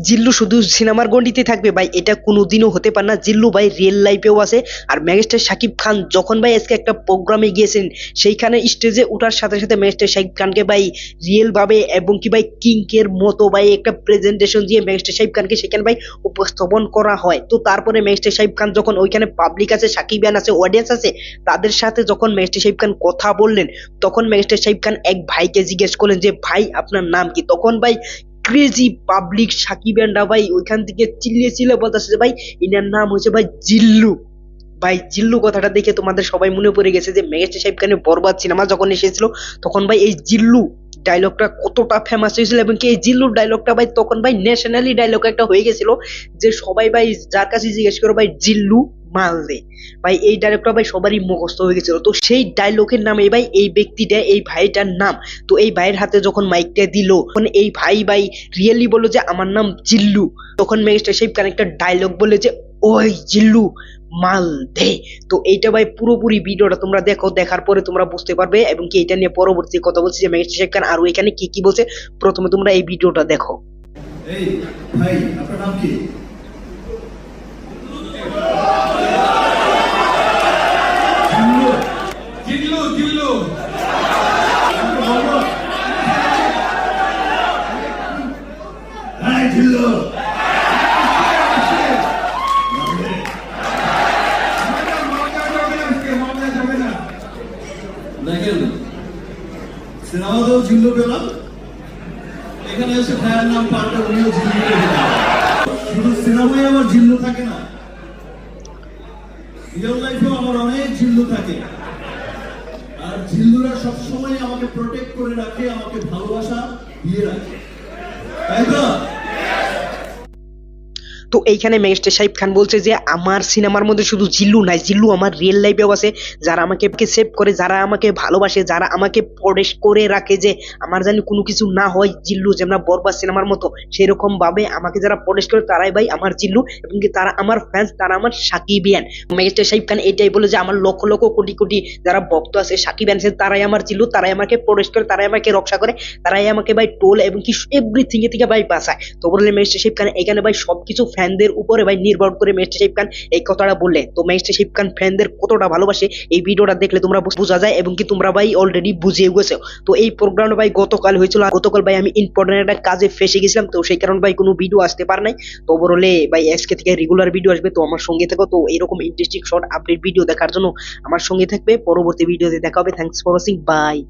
জিল্লু শুধু সিনেমার গণ্ডিতে থাকবে ভাই, এটা কোনোদিনও হতে পারে না। জিল্লু ভাই রিয়েল লাইফেও আছে। আর মেগাস্টার শাকিব খান যখন ভাই আজকে একটা প্রোগ্রামে গিয়েছেন, সেইখানে স্টেজে ওঠার সাথে সাথে মেগাস্টার শাকিব খানকে ভাই রিয়েল ভাবে এবং কি ভাই কিংকের মতো ভাই একটা প্রেজেন্টেশন দিয়ে মেগাস্টার শাকিব খানকে সেখানে ভাই উপস্থাপন করা হয়। তো তারপরে মেগাস্টার শাকিব খান যখন ওইখানে পাবলিক আছে, সাকিবিয়ান আছে, অডিয়েন্স আছে, তাদের সাথে যখন মেগাস্টার শাকিব খান কথা বললেন, তখন মেগাস্টার শাকিব খান এক ভাইকে জিজ্ঞেস করলেন যে ভাই আপনার নাম কি? তখন ভাই ক্রেজি পাবলিক সাকিবিয়ানরা ভাই ওইখান থেকে চিল্লিয়ে চিল্লিয়ে বলতেছে যে ভাই এনার নাম হচ্ছে ভাই জিল্লু। ভাই জিল্লু কথাটা দেখে তোমাদের সবাই মনে পড়ে গেছে যে মেগাস্টার শাকিব খানের বরবাদ সিনেমা যখন এসেছিল, তখন ভাই এই জিল্লু ডায়লগটা কতটা ফেমাস হয়েছিল এবং কি এই জিল্লুর ডায়লগটা ভাই তখন ভাই ন্যাশনালি ডায়লগ একটা হয়ে গেছিল, যে সবাই ভাই যার কাছে জিজ্ঞেস করো ভাই জিল্লু মাল দে ভাই, এই ডায়লগটা ভাই সবারই মুখস্থ হয়ে গেছিল। তো সেই ডায়লগের নামে ভাই এই ব্যক্তিটা, এই ভাইটার নাম, তো এই ভাইয়ের হাতে যখন মাইকটা দিল, তখন এই ভাই রিয়েলি বললো যে আমার নাম জিল্লু। তখন মেগাস্টার শাকিব খান একটা ডায়লগ বলে যে ওই জিল্লু মাল দে। তো এইটা ভাই পুরোপুরি ভিডিওটা তোমরা দেখো, দেখার পরে তোমরা বুঝতে পারবে এবং কি এটা নিয়ে পরবর্তী কথা বলছি যে মেগাস্টার শাকিব খান আরো এখানে কি কি বলছে। প্রথমে তোমরা এই ভিডিওটা দেখো। এই ভাই আপনার নাম কি? জিল্লু। জিল্লু জিল্লু দেখেন, সিনেমাতেও জিল্লু পেলাম, এখানে এসে ভাইয়ের নাম পাল্টে উনিও জিল্লু পেলাম। শুধু সিনেমায় আমার জিল্লু থাকে না, রিয়েল লাইফেও আমার অনেক জিল্লু থাকে। আর জিল্লুরা সবসময় আমাকে প্রোটেক্ট করে রাখে, আমাকে ভালোবাসা দিয়ে রাখে, তাই তো? তো এইখানে মেগাস্টার শাকিব খান বলছে যে আমার সিনেমার মধ্যে শুধু জিল্লু নাই, জিল্লু আমার রিয়েল লাইফেও আছে, যারা আমাকে সেভ করে, যারা আমাকে ভালোবাসে, যারা আমাকে প্রোটেক্ট করে রাখে যে আমার জানি কোনো কিছু না হয়। জিল্লু যেমন বরবাদ সিনেমার মতো সেরকম ভাবে আমাকে যারা প্রোটেক্ট করে তারাই ভাই আমার জিল্লু এবং কি তারা আমার ফ্যান্স, তারা আমার সাকিবিয়ান। মেগাস্টার শাকিব খান এটাই বলে যে আমার লক্ষ লক্ষ কোটি কোটি যারা ভক্ত আছে সাকিবিয়ান আছে, তারাই আমার জিল্লু, তারাই আমাকে প্রোটেক্ট করে, তারাই আমাকে রক্ষা করে, তারাই আমাকে ভাই টোল এবং কি এভরিথিং এ থেকে ভাই বাঁচায়। তো বললে মেগাস্টার শাকিব খান এখানে ভাই সবকিছু ফ্যানদের উপরে ভাই নির্ভর করে মেগাস্টার শাকিব খান এই কথাটা বললে। তো মেগাস্টার শাকিব খান ফ্যানদের কতটা ভালোবাসে এই ভিডিওটা দেখলে তোমরা বোঝা যায় এবং কি তোমরা ভাই অলরেডি বুঝিয়ে গেছো। তো এই প্রোগ্রামটা ভাই গতকাল হয়েছিল, গতকাল ভাই আমি ইম্পর্টেন্ট একটা কাজে ফেসে গেছিলাম, তো সেই কারণে ভাই কোনো ভিডিও আসতে পারে নাই। তো বললে ভাই আজকে থেকে রেগুলার ভিডিও আসবে, তো আমার সঙ্গে থাকো। তো এরকম ইন্টারেস্টিং শর্ট আপডেট ভিডিও দেখার জন্য আমার সঙ্গে থাকবে। পরবর্তী ভিডিওতে দেখা হবে। Thanks for watching, by.